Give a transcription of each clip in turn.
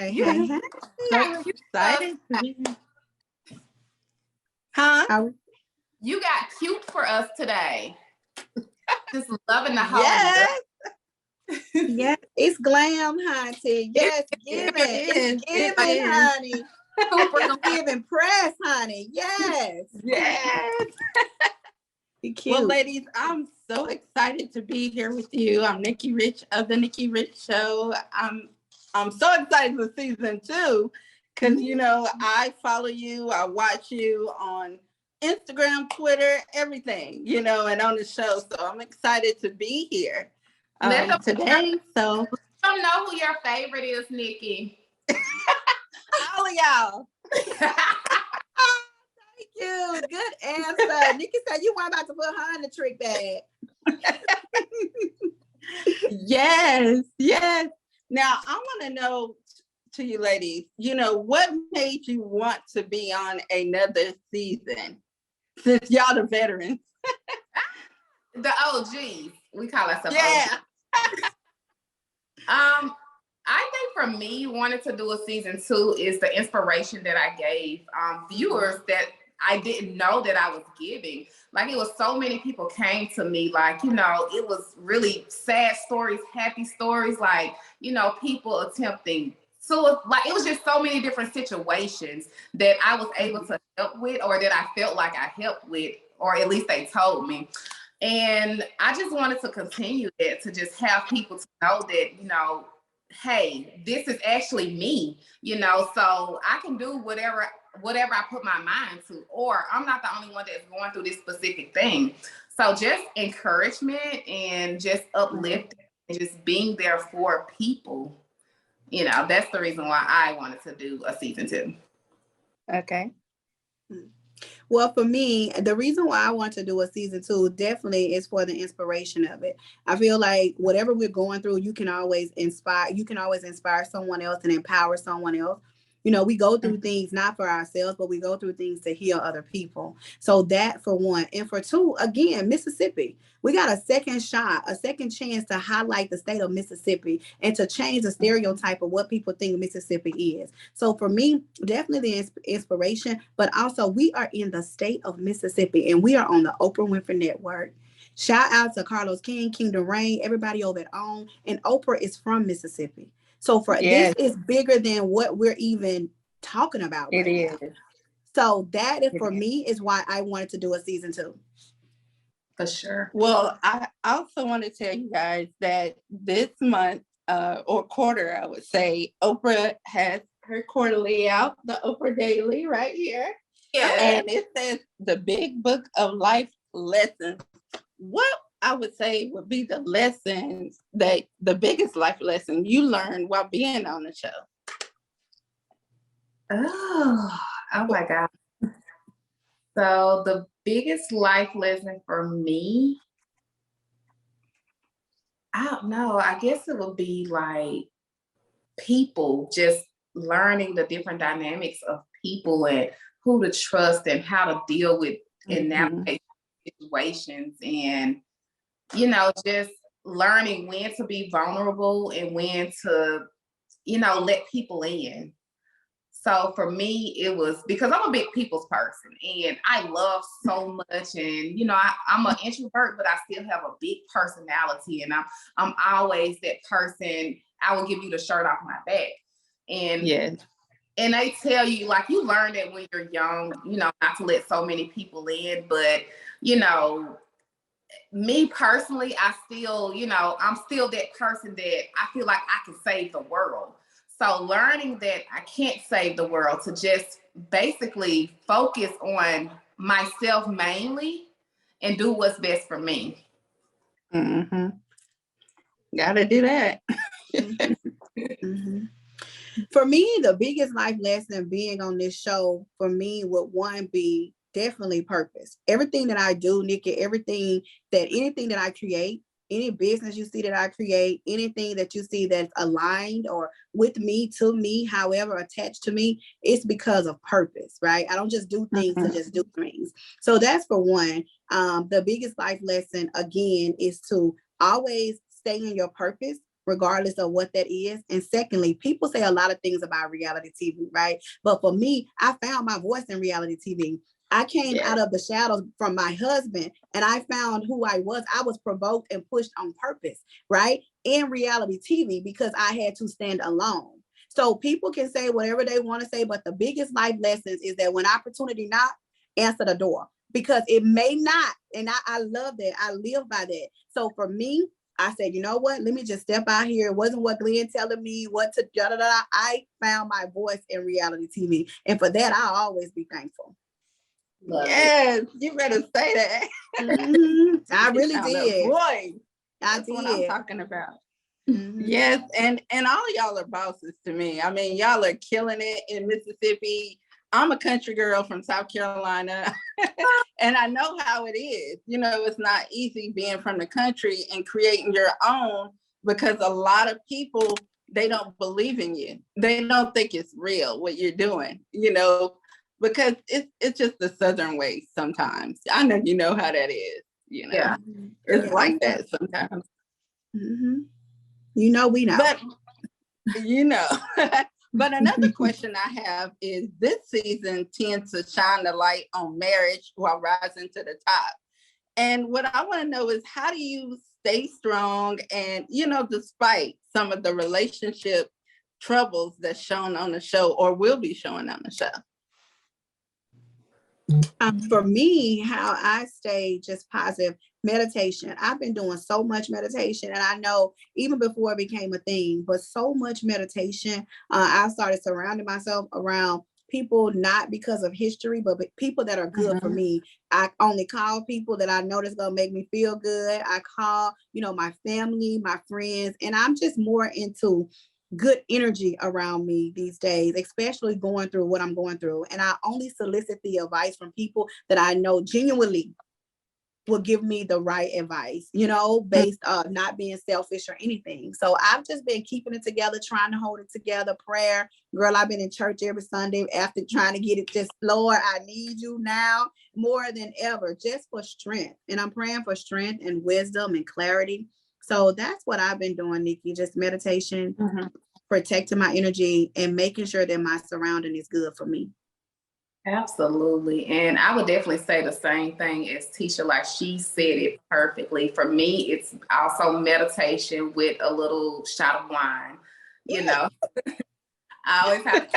Hey, Yeah. hey, hey. So excited to be here. Huh? You got cute for us today. Just loving the whole Yes. Yes, it's glam, honey. Yes, give it. It's giving, honey. It's giving press, honey. Yes. Yes. Be cute. Well, ladies, I'm so excited to be here with you. I'm Nikki Rich of the Nikki Rich Show. I'm so excited for season 2 because, you know, I follow you. I watch you on Instagram, Twitter, everything, you know, and on the show. So I'm excited to be here today. So I don't know who your favorite is, Nikki. all of y'all. Thank you. Good answer. Nikki said you weren't about to put her in the trick bag. Yes. Now, I want to know to you ladies, you know, what made you want to be on another season? Since y'all the veterans. The OGs. We call ourselves OGs. I think for me, wanting to do a season 2 is the inspiration that I gave viewers that I didn't know that I was giving. Like, it was so many people came to me, like, you know, it was really sad stories, happy stories, like, you know, people attempting. So, like, it was just so many different situations that I was able to help with, or that I felt like I helped with, or at least they told me. And I just wanted to continue that, to just have people to know that, you know, hey, this is actually me, you know, so I can do whatever I put my mind to, or I'm not the only one that's going through this specific thing. So just encouragement and just uplifting and just being there for people, you know, that's the reason why I wanted to do a season 2. Okay. Well, for me, the reason why I want to do a season 2 definitely is for the inspiration of it. I feel like whatever we're going through, you can always inspire someone else and empower someone else. You know, we go through things not for ourselves, but we go through things to heal other people. So that for one. And for two, again, Mississippi. We got a second shot, a second chance to highlight the state of Mississippi and to change the stereotype of what people think Mississippi is. So for me, definitely the inspiration, but also we are in the state of Mississippi and we are on the Oprah Winfrey Network. Shout out to Carlos King, Kingdom Reign, everybody over at OWN. And Oprah is from Mississippi. So this is bigger than what we're even talking about. It is. Now. So that is for me is why I wanted to do a season 2. For sure. Well, I also want to tell you guys that this month or quarter, I would say, Oprah has her quarterly out, the Oprah Daily right here. Yeah. And it says the big book of life lessons. What I would say would be the lessons that the biggest life lesson you learned while being on the show. Oh my God. So the biggest life lesson for me, I don't know. I guess it would be like people, just learning the different dynamics of people and who to trust and how to deal with and navigate situations, and you know, just learning when to be vulnerable and when to, you know, let people in. So for me, it was because I'm a big people's person and I love so much. And, you know, I'm an introvert, but I still have a big personality. And I'm always that person. I will give you the shirt off my back. And and they tell you, like, you learn that when you're young, you know, not to let so many people in. But, you know, me personally, I still, you know, I'm still that person that I feel like I can save the world. So learning that I can't save the world, to just basically focus on myself mainly and do what's best for me. Mm-hmm. Gotta do that. Mm-hmm. For me, the biggest life lesson being on this show for me would one be definitely purpose. Everything that I do, Nikki, anything that I create, any business you see that I create, anything that you see that's aligned or with me, to me, however, attached to me, it's because of purpose, right? I don't just do things to just do things. So that's for one. The biggest life lesson, again, is to always stay in your purpose. regardless of what that is. And secondly, people say a lot of things about reality TV, right? But for me, I found my voice in reality TV. I came out of the shadows from my husband and I found who I was. I was provoked and pushed on purpose, right? In reality TV because I had to stand alone. So people can say whatever they want to say, but the biggest life lessons is that when opportunity knocks, answer the door because it may not. And I love that. I live by that. So for me, I said, you know what? Let me just step out here. It wasn't what Glenn telling me what to da da da. I found my voice in reality TV. And for that, I'll always be thankful. Yes, you better say that. I really did. Boy, that's what I'm talking about. Mm-hmm. Yes, and all of y'all are bosses to me. I mean, y'all are killing it in Mississippi. I'm a country girl from South Carolina, and I know how it is. You know, it's not easy being from the country and creating your own because a lot of people, they don't believe in you. They don't think it's real what you're doing, you know, because it's just the Southern way sometimes. I know you know how that is, you know. Yeah. It's like that sometimes. Mm-hmm. You know, we know. But, you know. But another question I have is this season tends to shine the light on marriage while rising to the top. And what I want to know is how do you stay strong and, you know, despite some of the relationship troubles that's shown on the show or will be shown on the show? For me, how I stay just positive, meditation. I've been doing so much meditation, and I know even before it became a thing, but so much meditation. I started surrounding myself around people, not because of history, but people that are good for me. I only call people that I know that's going to make me feel good. I call, you know, my family, my friends, and I'm just more into good energy around me these days, especially going through what I'm going through. And I only solicit the advice from people that I know genuinely will give me the right advice, you know, based on not being selfish or anything. So I've just been keeping it together, trying to hold it together. Prayer, girl, I've been in church every Sunday after trying to get it. Just, Lord, I need you now more than ever, just for strength. And I'm praying for strength and wisdom and clarity. So that's what I've been doing, Nikki, just meditation, protecting my energy and making sure that my surrounding is good for me. Absolutely. And I would definitely say the same thing as Tisha, like she said it perfectly. For me, it's also meditation with a little shot of wine. You know, I always have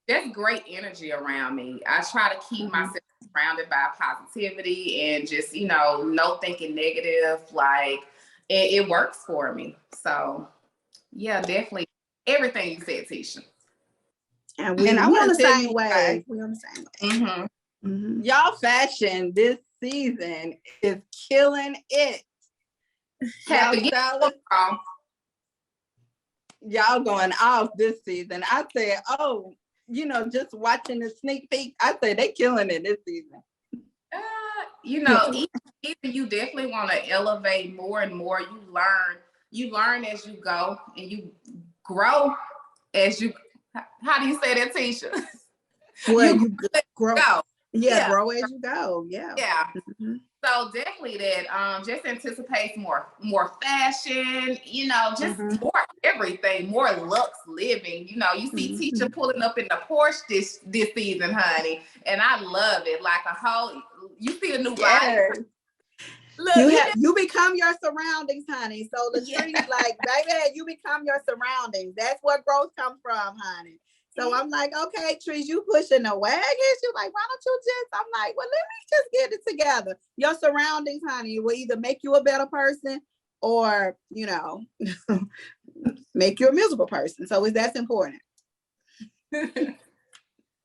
just great energy around me. I try to keep myself surrounded by positivity and just, you know, no thinking negative. Like it works for me. So yeah, definitely everything you said, Tisha. And we on the same way. We on the same way. Y'all fashion this season is killing it. Y'all going off this season. I said, oh, you know, just watching the sneak peek, I said they killing it this season. You know, either you definitely want to elevate more and more. You learn as you go and you grow as you. How do you say that, Tisha? Well, you grow. Yeah, grow as you go. Yeah. So definitely that. Just anticipates more fashion. You know, just more everything, more luxe living. You know, you see Tisha pulling up in the Porsche this season, honey, and I love it. Like a whole, you see a new life. Look, you become your surroundings, honey. So Latrice, like, baby, you become your surroundings. That's where growth comes from, honey. So I'm like, okay, Trish, you pushing the wagon. She's like, why don't you just? I'm like, well, let me just get it together. Your surroundings, honey, will either make you a better person or, you know, make you a miserable person. So that's important. And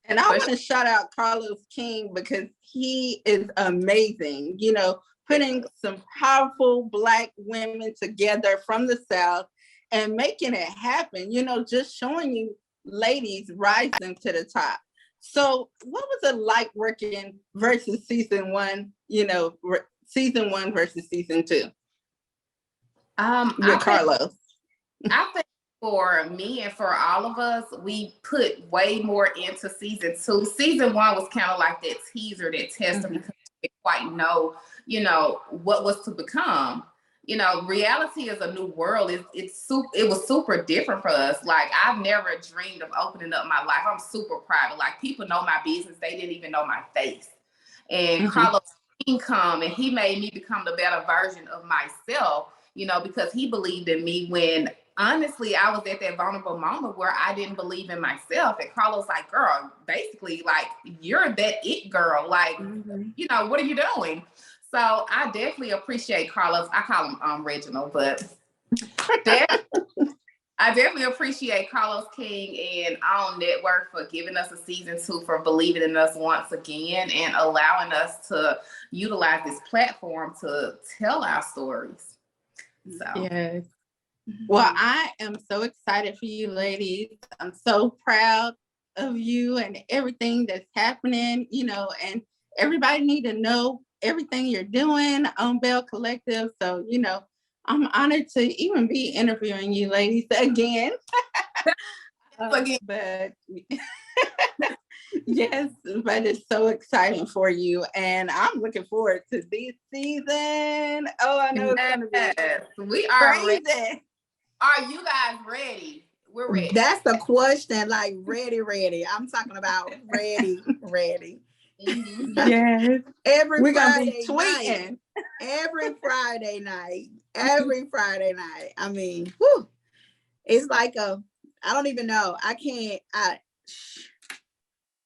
I want to shout out Carlos King because he is amazing. You know, putting some powerful Black women together from the South and making it happen, you know, just showing you ladies rising to the top. So what was it like working versus season one, you know, season one versus season two? With Carlos. I think for me and for all of us, we put way more into season two. Season one was kind of like that teaser, that tester, because we didn't quite know, you know, what was to become. reality is a new world. It was super different for us. Like, I've never dreamed of opening up my life. I'm super private. Like, people know my business. They didn't even know my face. And Carlos come and he made me become the better version of myself, because he believed in me when honestly I was at that vulnerable moment where I didn't believe in myself. And Carlos like, girl, basically like, you're that it girl. Like, what are you doing? So I definitely appreciate Carlos. I call him Reginald, but I definitely appreciate Carlos King and On Network for giving us a season 2, for believing in us once again and allowing us to utilize this platform to tell our stories. So yes. Well, I am so excited for you ladies. I'm so proud of you and everything that's happening, and everybody need to know everything you're doing on Belle Collective. So, I'm honored to even be interviewing you ladies again. But yes, but it's so exciting for you. And I'm looking forward to this season. Oh, I know it's going to be we are crazy. Ready. Are you guys ready? We're ready. That's the question. Like, ready. I'm talking about ready. Yes. We're gonna be tweeting every Friday night. I mean, whew, it's like I don't even know. I can't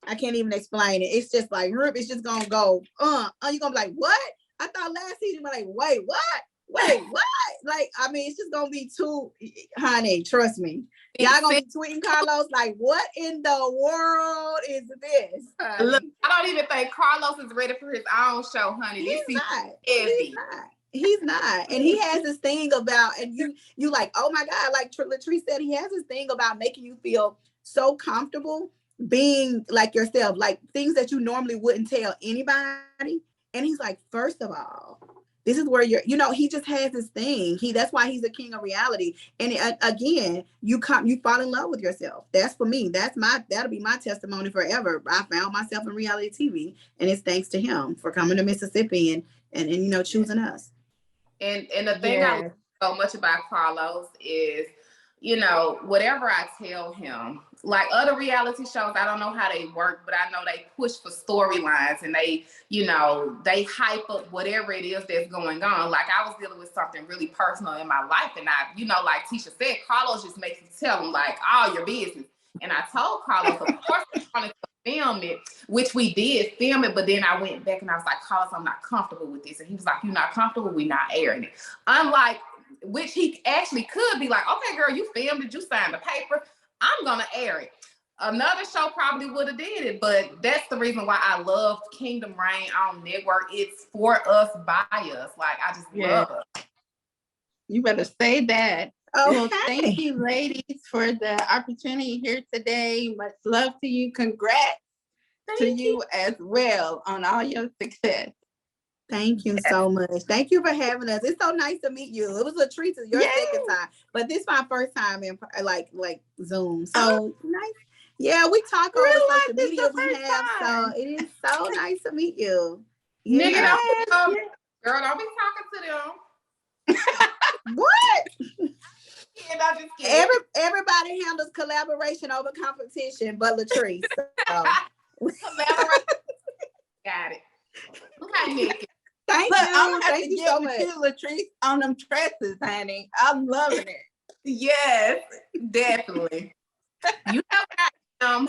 even explain it. It's just like, it's just gonna go. You're gonna be like, what? I thought last season, but like, wait, what? Like, I mean, it's just gonna be too, honey, trust me. Y'all gonna be tweeting Carlos like, what in the world is this? Honey? Look, I don't even think Carlos is ready for his own show, honey. He's not. And he has this thing about, and you like, oh my God, like Latrice said, he has this thing about making you feel so comfortable being like yourself, like things that you normally wouldn't tell anybody. And he's like, first of all, this is where he just has this thing. That's why he's a king of reality. And again, you fall in love with yourself. That's for me. That'll be my testimony forever. I found myself in reality TV, and it's thanks to him for coming to Mississippi and choosing us. And the thing I love so much about Carlos is, whatever I tell him, like other reality shows, I don't know how they work, but I know they push for storylines and they hype up whatever it is that's going on. Like, I was dealing with something really personal in my life, and I, like Tisha said, Carlos just makes you tell him like all your business. And I told Carlos, of course, I wanted to film it, which we did film it, but then I went back and I was like, Carlos, I'm not comfortable with this. And he was like, you're not comfortable? We're not airing it. Unlike, which he actually could be like, okay, girl, you filmed it, you signed the paper, I'm gonna air it. Another show probably would have did it, but that's the reason why I love Kingdom Reign on Network. It's for us, by us. Like, I just love it. You better say that. Okay. Well, thank you, ladies, for the opportunity here today. Much love to you. Congrats to you as well on all your success. Thank you so much. Thank you for having us. It's so nice to meet you. It was Latrice, your second time, but this is my first time in like Zoom. So nice. Yeah, we talk on the social media we have. So it is so nice to meet you. Nigga, girl, don't be talking to them. What? Everybody handles collaboration over competition, but Latrice. So. Got it. Okay, Nikki. Thank you. I'm gonna have to get so with you, Latrice, on them dresses, honey. I'm loving it. Yes, definitely. You know,